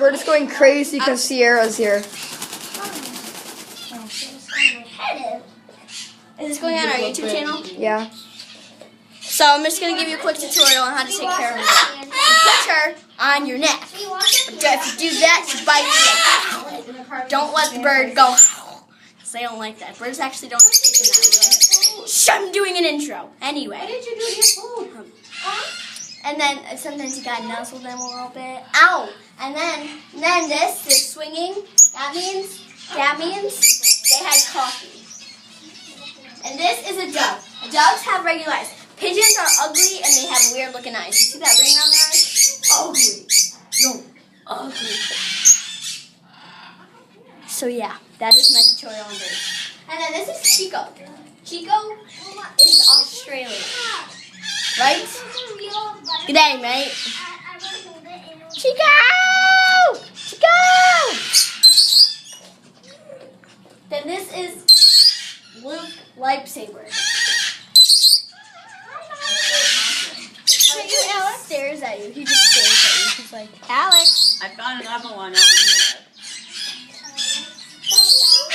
We're just going crazy because Sierra's here. Is this going on our YouTube channel? Yeah. So I'm just going to give you a quick tutorial on how to take care of her. You put her on your neck. But if you do that, she bites you. Don't let the bird go. Because they don't like that. Birds actually don't have teeth in that way. Shh, I'm doing an intro. Anyway. What did you do to your food? And then sometimes you gotta nuzzle them a little bit. Ow! And then this swinging. That means they had coffee. And this is a dove. Doves have regular eyes. Pigeons are ugly and they have weird looking eyes. You see that ring on their eyes? Ugly. No, ugly. So yeah, that is my tutorial on birds. And then this is Chico. Chico is Australian. Right? Good day, mate. Chico! Chico! Then this is Luke Lifesaver. Alex stares at you. He just stares at you. He's like, Alex. I found another one over here.